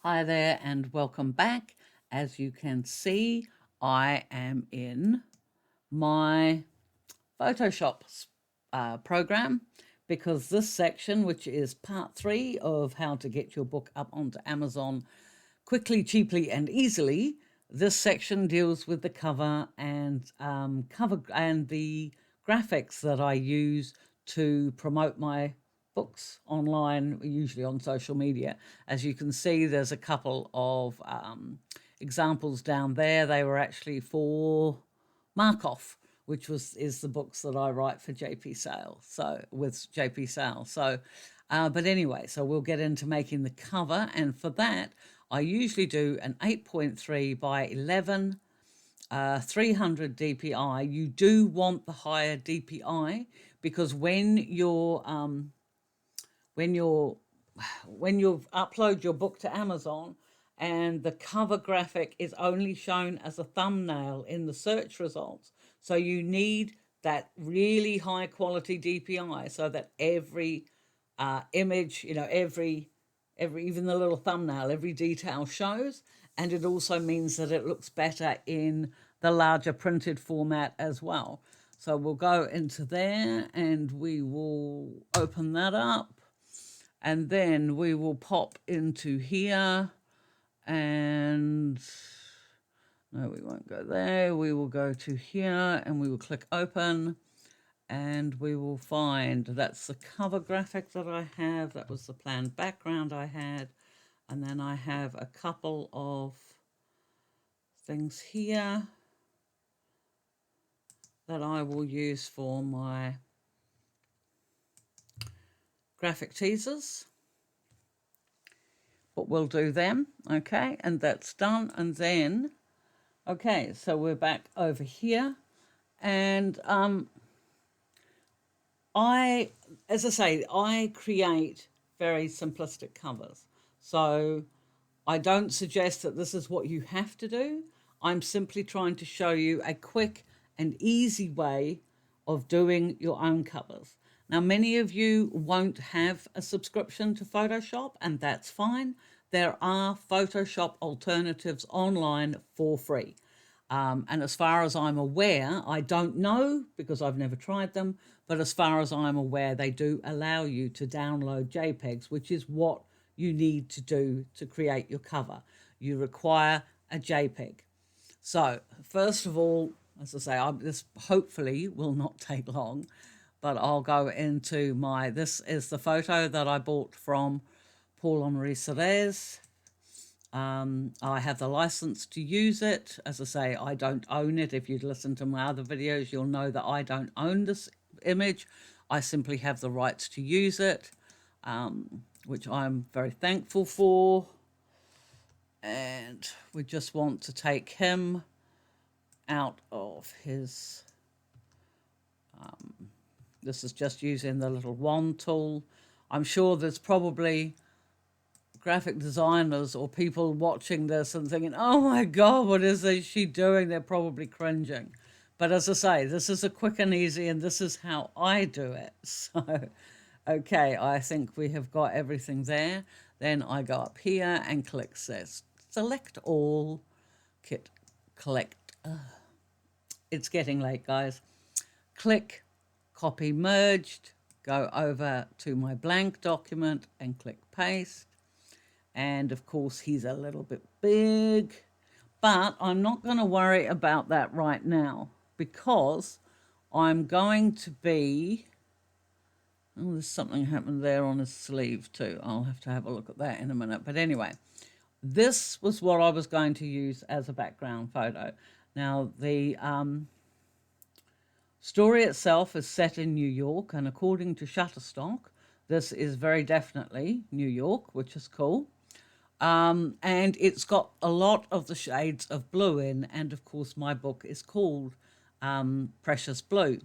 Hi there and welcome back. As you can see, I am in my Photoshop program because this section, which is part 3 of how to get your book up onto Amazon quickly, cheaply and easily, this section deals with the cover and the graphics that I use to promote my books online, usually on social media. As you can see, there's a couple of examples down there. They were actually for Markov, which is the books that I write for JP Sale. So with JP Sale. But anyway, so we'll get into making the cover, and for that, I usually do an 8.3 by 11, 300 DPI. You do want the higher DPI because when you're when you upload your book to Amazon and the cover graphic is only shown as a thumbnail in the search results, so you need that really high quality DPI so that every image, every even the little thumbnail, every detail shows, and it also means that it looks better in the larger printed format as well. So we'll go into there and we will open that up, and then we will pop into here, and no, we won't go there. We will go to here and we will click open, and we will find that's the cover graphic that I have. That was the planned background I had. And then I have a couple of things here that I will use for my graphic teasers. But we'll do them, okay, and that's done. And then, okay, so we're back over here, and as I say, I create very simplistic covers. So I don't suggest that this is what you have to do. I'm simply trying to show you a quick and easy way of doing your own covers. Now, many of you won't have a subscription to Photoshop, and that's fine. There are Photoshop alternatives online for free. And as far as I'm aware, I don't know because I've never tried them, but as far as I'm aware, they do allow you to download JPEGs, which is what you need to do to create your cover. You require a JPEG. So first of all, as I say, this hopefully will not take long, but I'll go into this is the photo that I bought from Paul-Henri Serres. I have the license to use it. As I say, I don't own it. If you'd listen to my other videos, you'll know that I don't own this image. I simply have the rights to use it, which I'm very thankful for. And we just want to take him out of his, this is just using the little wand tool. I'm sure there's probably graphic designers or people watching this and thinking, oh my God, what is she doing? They're probably cringing. But as I say, this is a quick and easy, and this is how I do it. So, okay, I think we have got everything there. Then I go up here and click select all, collect. It's getting late, guys. Click copy merged, go over to my blank document and click paste. And of course, he's a little bit big, but I'm not going to worry about that right now because I'm going to be, oh, there's something happened there on his sleeve too. I'll have to have a look at that in a minute. But anyway, this was what I was going to use as a background photo. Now, the story itself is set in New York, and according to Shutterstock, this is very definitely New York, which is cool. And it's got a lot of the shades of blue in, and of course my book is called Precious Blue.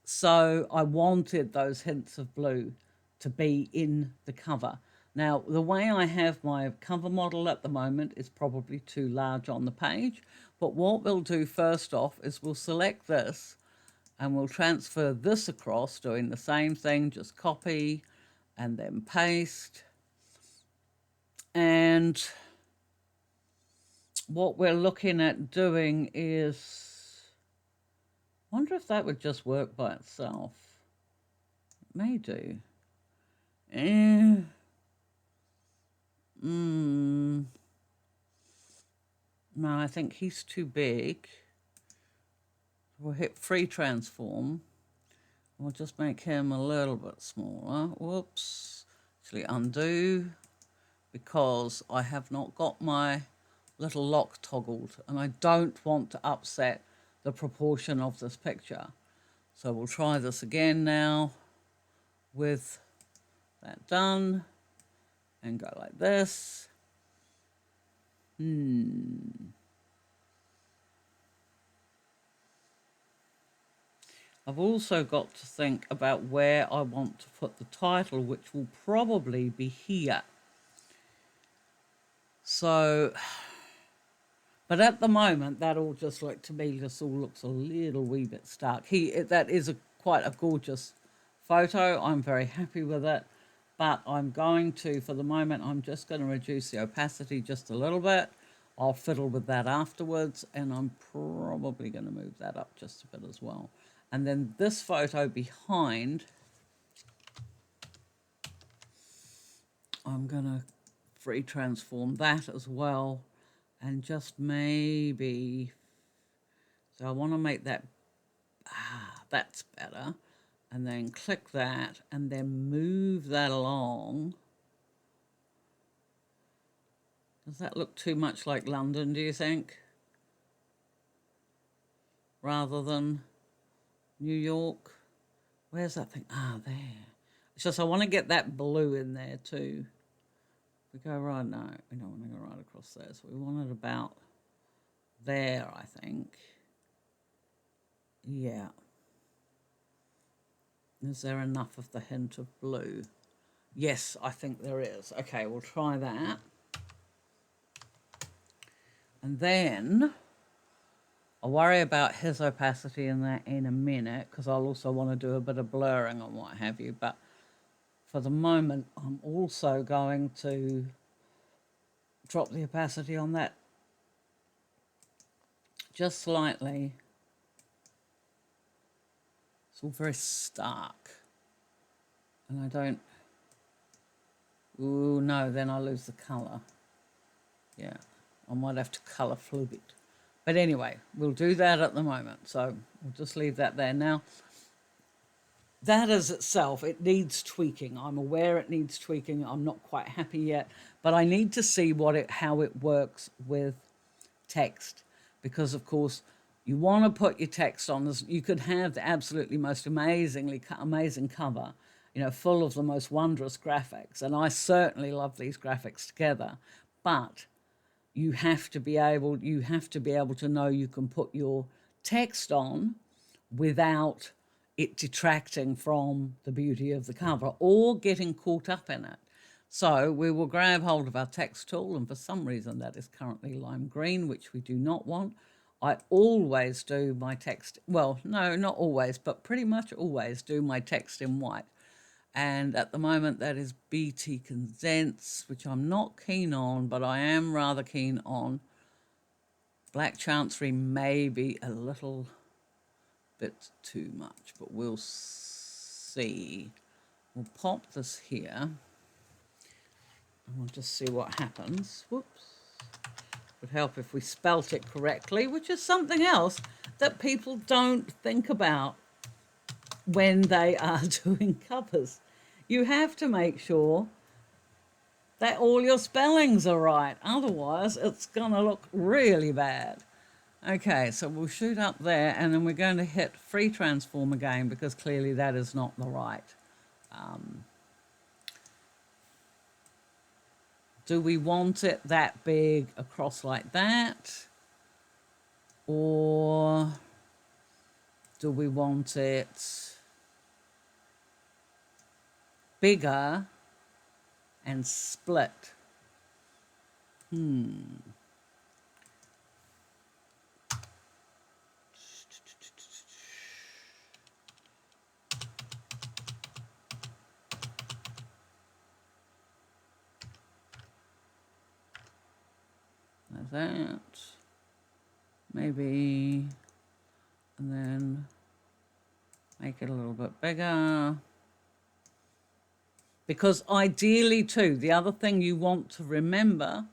So I wanted those hints of blue to be in the cover. Now, the way I have my cover model at the moment is probably too large on the page, but what we'll do first off is we'll select this and we'll transfer this across, doing the same thing, just copy and then paste. And what we're looking at doing is, wonder if that would just work by itself. It may do. Eh. No, I think he's too big. We'll hit free transform. We'll just make him a little bit smaller. Whoops. Actually undo, because I have not got my little lock toggled and I don't want to upset the proportion of this picture. So we'll try this again now with that done and go like this. I've also got to think about where I want to put the title, which will probably be here. So, but at the moment, that all just like, to me, just all looks a little wee bit stark. That is quite a gorgeous photo. I'm very happy with it, but I'm going to, for the moment, I'm just going to reduce the opacity just a little bit. I'll fiddle with that afterwards, and I'm probably going to move that up just a bit as well. And then this photo behind, I'm going to free transform that as well, and just maybe, so I want to make that, that's better, and then click that and then move that along. Does that look too much like London, do you think? Rather than New York? Where's that thing? There. It's just I want to get that blue in there too. We go right, no, we don't want to go right across there. So we want it about there, I think. Yeah. Is there enough of the hint of blue? Yes, I think there is. Okay, we'll try that. And then I'll worry about his opacity in that in a minute, because I'll also want to do a bit of blurring and what have you. But for the moment, I'm also going to drop the opacity on that just slightly. It's all very stark. And I don't... Ooh, no, then I lose the colour. Yeah, I might have to colour flip it. But anyway, we'll do that at the moment. So we'll just leave that there. Now, that as itself, it needs tweaking. I'm aware it needs tweaking. I'm not quite happy yet. But I need to see how it works with text. Because, of course, you want to put your text on this. You could have the absolutely most amazing cover, you know, full of the most wondrous graphics. And I certainly love these graphics together. But you have to be able to know you can put your text on without it detracting from the beauty of the cover or getting caught up in it. So we will grab hold of our text tool, and for some reason that is currently lime green, which we do not want. I always do my text, well, no, not always, but pretty much always do my text in white. And at the moment that is BT Condense, which I'm not keen on, but I am rather keen on. Black Chancery may be a little bit too much, but we'll see. We'll pop this here, and we'll just see what happens. Whoops. Would help if we spelt it correctly, which is something else that people don't think about when they are doing covers. You have to make sure that all your spellings are right. Otherwise, it's going to look really bad. Okay, so we'll shoot up there, and then we're going to hit free transform again, because clearly that is not the right. Do we want it that big across like that? Or do we want it bigger and split? like that. Maybe, and then make it a little bit bigger. Because ideally too, the other thing you want to remember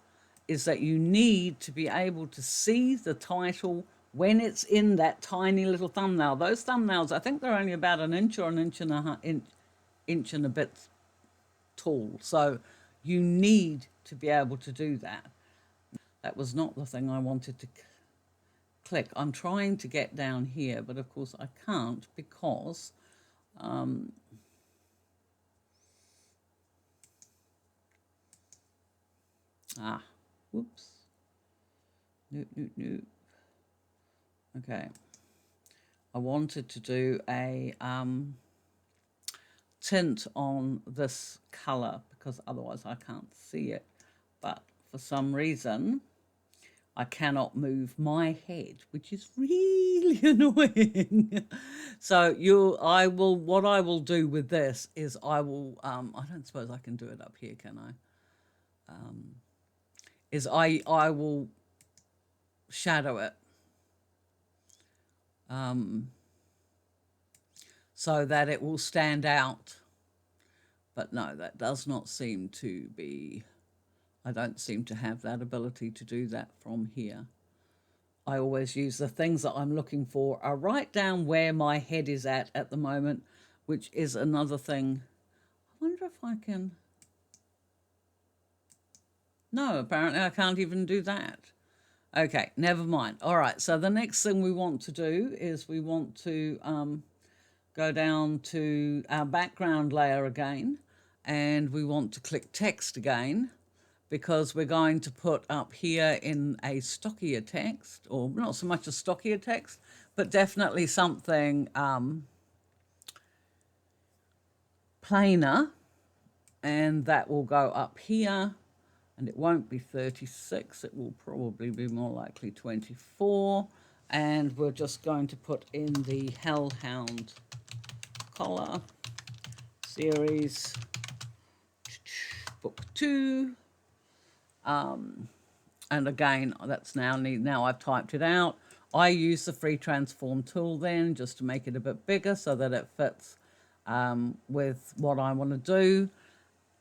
is that you need to be able to see the title when it's in that tiny little thumbnail. Those thumbnails, I think they're only about an inch or an inch and inch and a bit tall. So you need to be able to do that. That was not the thing I wanted to click. I'm trying to get down here, but of course I can't because whoops. Nope. Okay. I wanted to do a tint on this colour because otherwise I can't see it. But for some reason, I cannot move my head, which is really annoying. So what I will do with this is I don't suppose I can do it up here, can I? I will shadow it so that it will stand out. But no, that does not seem to be, I don't seem to have that ability to do that from here. I always use the things that I'm looking for are right down where my head is at the moment, which is another thing. I wonder if I can... No, apparently I can't even do that. Okay, never mind. All right, so the next thing we want to do is we want to go down to our background layer again, and we want to click text again because we're going to put up here in a stockier text, or not so much a stockier text, but definitely something plainer, and that will go up here. And it won't be 36, it will probably be more likely 24. And we're just going to put in the Hellhound collar series book 2. And again, that's now I've typed it out. I use the free transform tool then just to make it a bit bigger so that it fits with what I want to do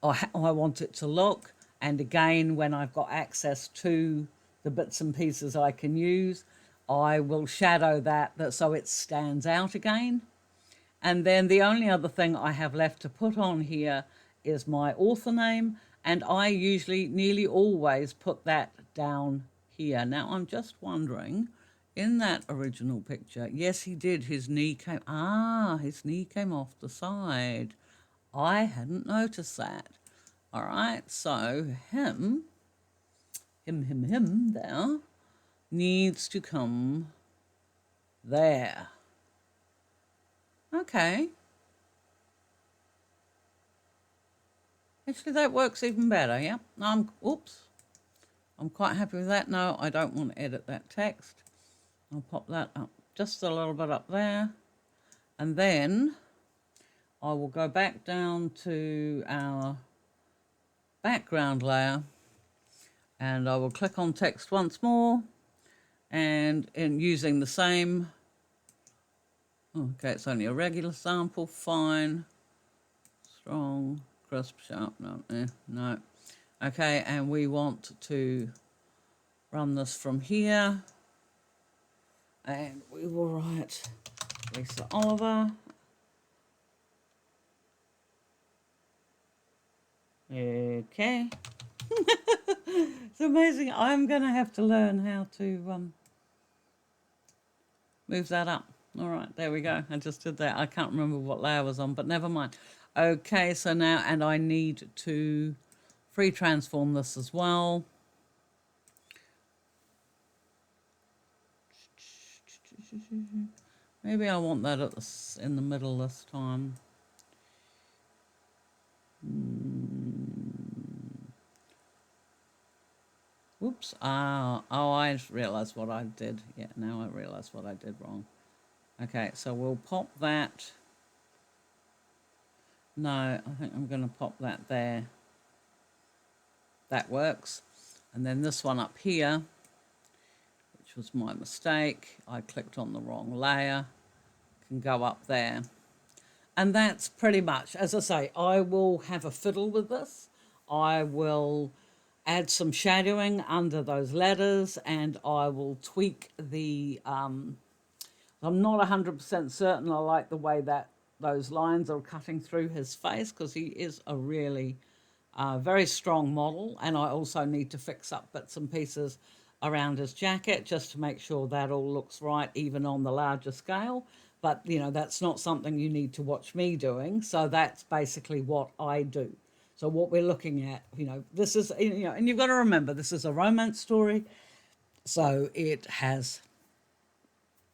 or how I want it to look. And again, when I've got access to the bits and pieces I can use, I will shadow that so it stands out again. And then the only other thing I have left to put on here is my author name, and I usually nearly always put that down here. Now, I'm just wondering, in that original picture, yes, he did, his knee came off the side. I hadn't noticed that. All right, so him there needs to come there. Okay. Actually, that works even better, yeah. Oops. I'm quite happy with that. No, I don't want to edit that text. I'll pop that up just a little bit up there. And then I will go back down to our background layer and I will click on text once more, and in using the same, okay, it's only a regular sample, fine, strong, crisp, sharp, no. Okay, and we want to run this from here, and we will write Lisa Oliver. Okay. It's amazing. I'm going to have to learn how to move that up. All right, there we go. I just did that. I can't remember what layer I was on, but never mind. Okay, so now, and I need to free transform this as well. Maybe I want that in the middle this time. Whoops. Oh, I realised what I did. Yeah, now I realise what I did wrong. Okay, so we'll pop that. No, I think I'm going to pop that there. That works. And then this one up here, was my mistake. I clicked on the wrong layer. Can go up there. And that's pretty much, as I say, I will have a fiddle with this. I will add some shadowing under those letters, and I will tweak the, I'm not 100% certain I like the way that those lines are cutting through his face, because he is a really very strong model, and I also need to fix up bits and pieces around his jacket just to make sure that all looks right, even on the larger scale. But, you know, that's not something you need to watch me doing. So that's basically what I do. So what we're looking at, you know, this is, you know, and you've got to remember, this is a romance story. So it has,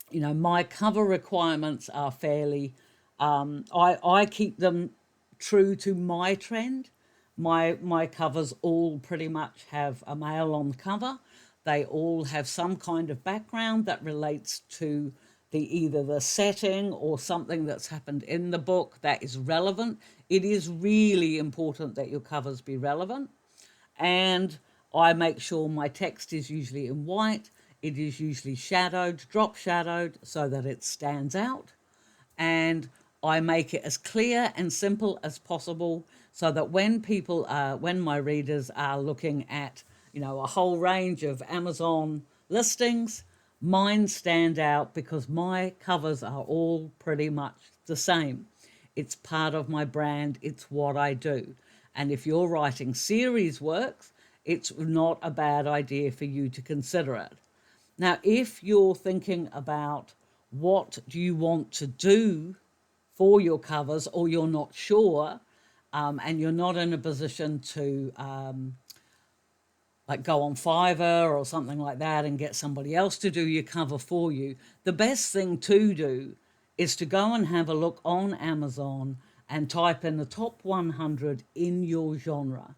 you know, my cover requirements are fairly, I keep them true to my trend. My covers all pretty much have a male on the cover. They all have some kind of background that relates to either the setting or something that's happened in the book that is relevant. It is really important that your covers be relevant. And I make sure my text is usually in white. It is usually shadowed, drop shadowed, so that it stands out. And I make it as clear and simple as possible so that when my readers are looking at, you know, a whole range of Amazon listings, mine stand out because my covers are all pretty much the same. It's part of my brand. It's what I do. And if you're writing series works, it's not a bad idea for you to consider it. Now, if you're thinking about what do you want to do for your covers, or you're not sure, and you're not in a position to like go on Fiverr or something like that and get somebody else to do your cover for you, the best thing to do is to go and have a look on Amazon and type in the top 100 in your genre,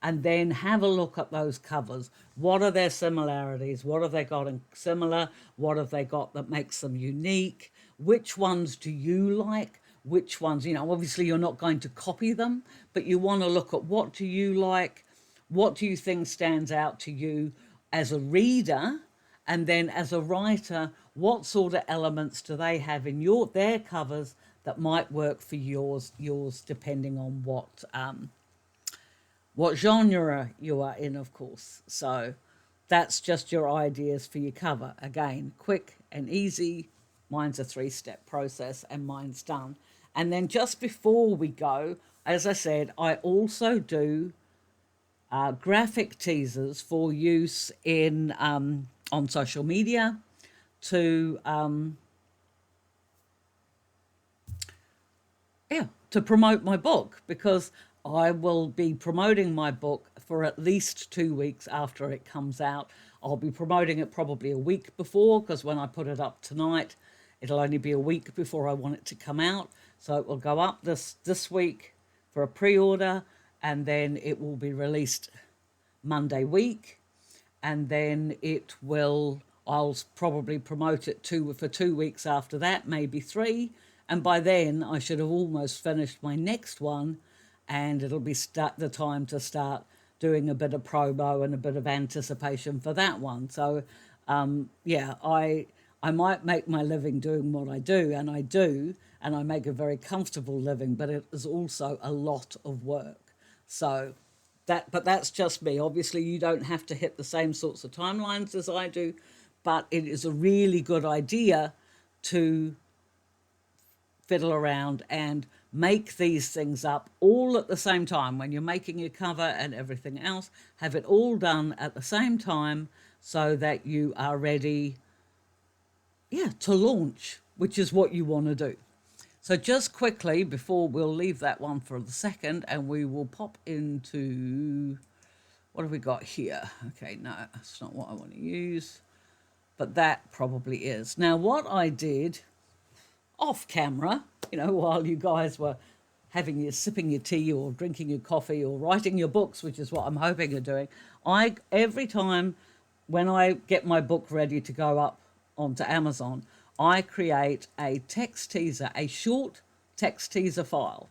and then have a look at those covers. What are their similarities? What have they got in similar? What have they got that makes them unique? Which ones do you like? Which ones, you know, obviously you're not going to copy them, but you want to look at what do you like? What do you think stands out to you as a reader? And then as a writer, what sort of elements do they have in their covers that might work for yours depending on what genre you are in, of course. So that's just your ideas for your cover. Again, quick and easy. Mine's a 3-step process, and mine's done. And then just before we go, as I said, I also do graphic teasers for use in on social media to to promote my book, because I will be promoting my book for at least 2 weeks after it comes out. I'll be promoting it probably a week before, because when I put it up tonight, it'll only be a week before I want it to come out. So it will go up this week for a pre-order, and then it will be released Monday week, and then I'll probably promote it for 2 weeks after that, maybe 3, and by then I should have almost finished my next one, and it'll be the time to start doing a bit of promo and a bit of anticipation for that one. So yeah, I might make my living doing what I do, and I do, and I make a very comfortable living, but it is also a lot of work. So but that's just me. Obviously, you don't have to hit the same sorts of timelines as I do, but it is a really good idea to fiddle around and make these things up all at the same time. When you're making your cover and everything else, have it all done at the same time so that you are ready, to launch, which is what you want to do. So just quickly, before we'll leave that one for the second, and we will pop into, what have we got here? Okay, no, that's not what I want to use, but that probably is. Now, what I did off camera, while you guys were sipping your tea or drinking your coffee or writing your books, which is what I'm hoping you're doing, every time when I get my book ready to go up onto Amazon, I create a text teaser, a short text teaser file,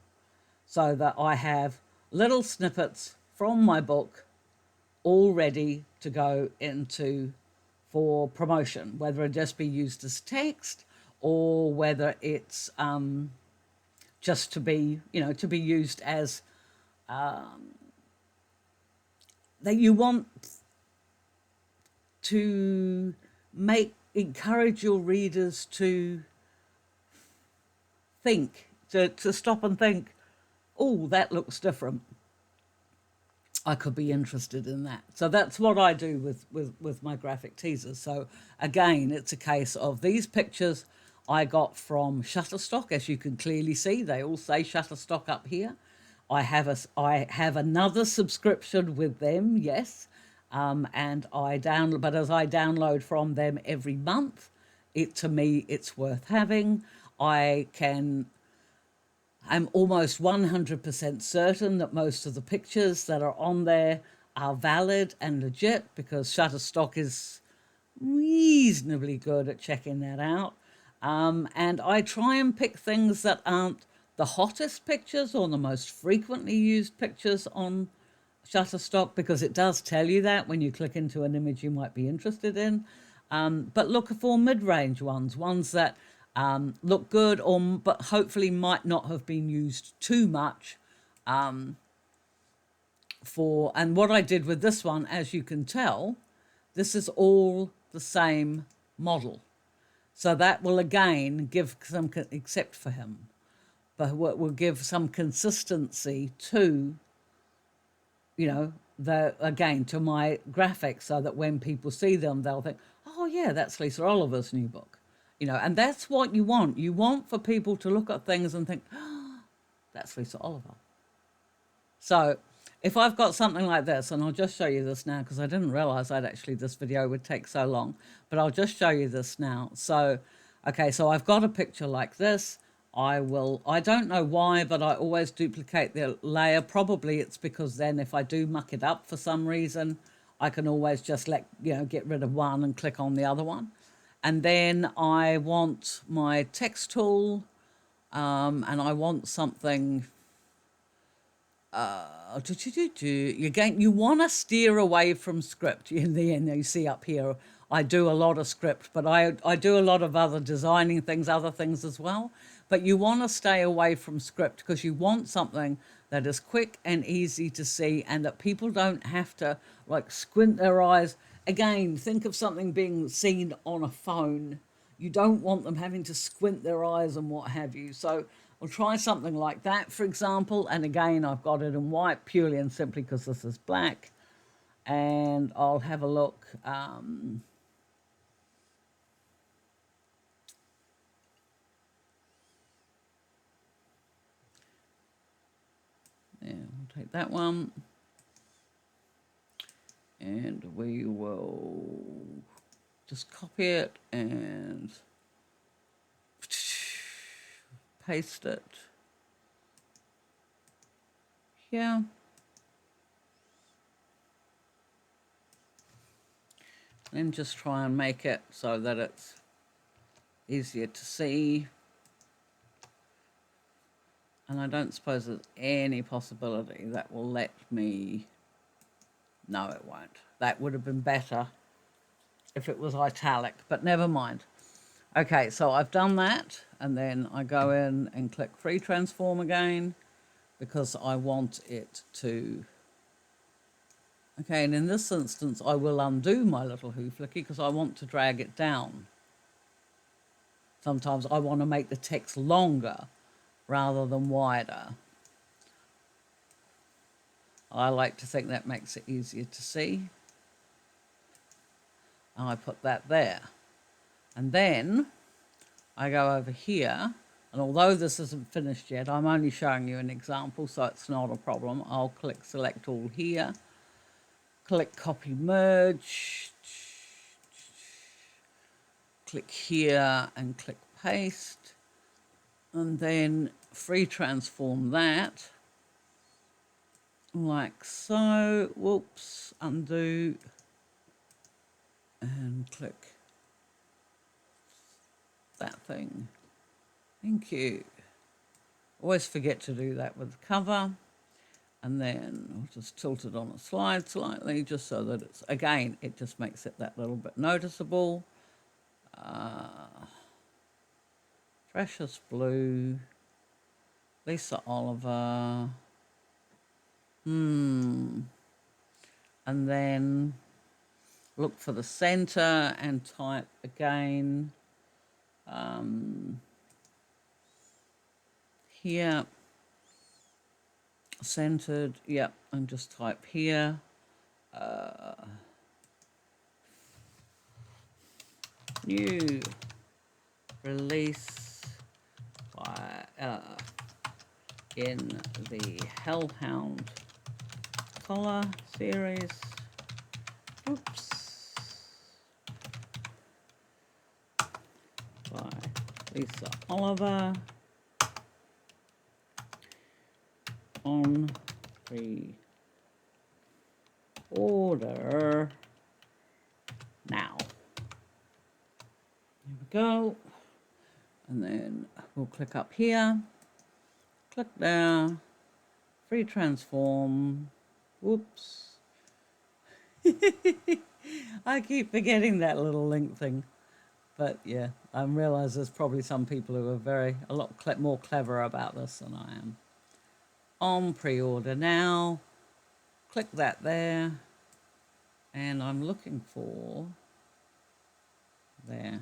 so that I have little snippets from my book all ready to go into for promotion, whether it just be used as text or whether it's just to be, to be used as that you want to encourage your readers to think, to stop and think, oh, that looks different. I could be interested in that. So that's what I do with my graphic teasers. So again, it's a case of these pictures I got from Shutterstock. As you can clearly see, they all say Shutterstock up here. I have another subscription with them, yes, and I download. But as I download from them every month, to me it's worth having. I'm almost 100% certain that most of the pictures that are on there are valid and legit, because Shutterstock is reasonably good at checking that out. And I try and pick things that aren't the hottest pictures or the most frequently used pictures on Shutterstock, because it does tell you that when you click into an image you might be interested in. But look for mid-range ones that look good, but hopefully might not have been used too much. And what I did with this one, as you can tell, this is all the same model. So that will again give some, except for him, but what will give some consistency to, to my graphics, so that when people see them, they'll think, oh yeah, that's Lisa Oliver's new book. And that's what you want. You want for people to look at things and think, oh, that's Lisa Oliver. So if I've got something like this, and I'll just show you this now because I didn't realize this video would take so long, but I'll just show you this now. So, okay, so I've got a picture like this. I don't know why, but I always duplicate the layer. Probably it's because then if I do muck it up for some reason, I can always just get rid of one and click on the other one. And then I want my text tool, and I want something. You want to steer away from script. In the end, you see up here, I do a lot of script, but I do a lot of other designing things, other things as well. But you want to stay away from script because you want something that is quick and easy to see, and that people don't have to squint their eyes. Again, think of something being seen on a phone. You don't want them having to squint their eyes and what have you. So I'll try something like that, for example. And again, I've got it in white purely and simply because this is black. And I'll have a look. We'll take that one. And we will just copy it and paste it here. And just try and make it so that it's easier to see. And I don't suppose there's any possibility that will let me... No, it won't. That would have been better if it was italic, but never mind. Okay, so I've done that, and then I go in and click Free Transform again because I want it to... Okay, and in this instance, I will undo my little hooflicky because I want to drag it down. Sometimes I want to make the text longer rather than wider. I like to think that makes it easier to see. And I put that there. And then I go over here, and although this isn't finished yet, I'm only showing you an example, so it's not a problem. I'll click Select All here, click Copy Merge, click here and click Paste, and then Free Transform that. Like so. Whoops, undo, and click that thing. Thank you. Always forget to do that with the cover. And then I'll just tilt it on a slide slightly just so that it's, again, it just makes it that little bit noticeable. Precious Blue, Lisa Oliver. And then look for the center and type again here, centered, yep, and just type here. New release by, in the Hellhound collar series. Oops. By Lisa Oliver on pre-order now. Here we go. And then we'll click up here, click there, free transform. Whoops. I keep forgetting that little link thing. But yeah, I realise there's probably some people who are a lot more clever about this than I am. On pre-order now, click that there, and I'm looking for there.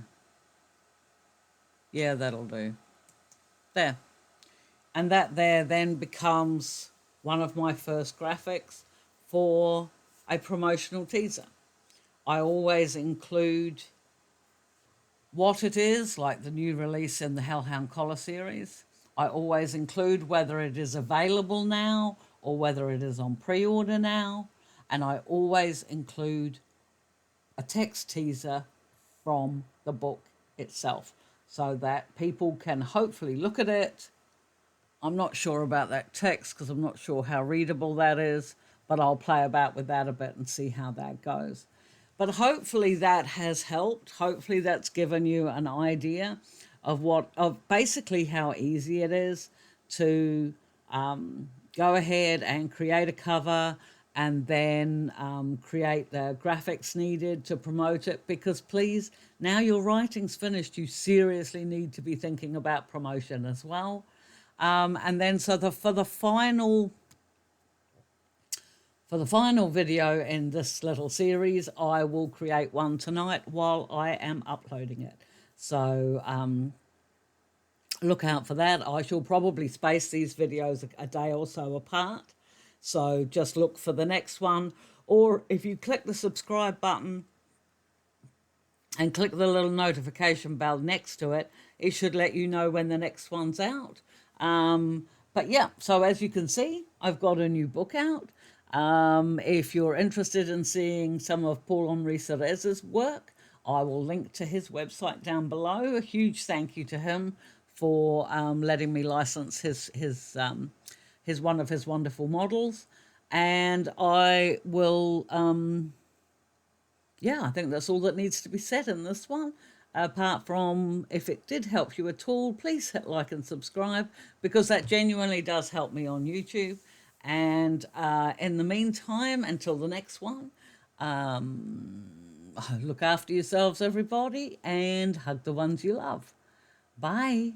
Yeah, that'll do. There. And that there then becomes one of my first graphics for a promotional teaser. I always include what it is, like the new release in the Hellhound Collar series. I always include whether it is available now or whether it is on pre-order now. And I always include a text teaser from the book itself so that people can hopefully look at it. I'm not sure about that text because I'm not sure how readable that is, but I'll play about with that a bit and see how that goes. But hopefully that has helped. Hopefully that's given you an idea of basically how easy it is to go ahead and create a cover and then create the graphics needed to promote it. Because please, now your writing's finished, you seriously need to be thinking about promotion as well. And then so for the final video in this little series, I will create one tonight while I am uploading it. So look out for that. I shall probably space these videos a day or so apart. So just look for the next one. Or if you click the subscribe button and click the little notification bell next to it, it should let you know when the next one's out. But yeah, so as you can see, I've got a new book out. If you're interested in seeing some of Paul-Henri Cereza's work, I will link to his website down below. A huge thank you to him for letting me license his one of his wonderful models. And I will, yeah, I think that's all that needs to be said in this one. Apart from, if it did help you at all, please hit like and subscribe, because that genuinely does help me on YouTube. And in the meantime, until the next one, look after yourselves, everybody, and hug the ones you love. Bye.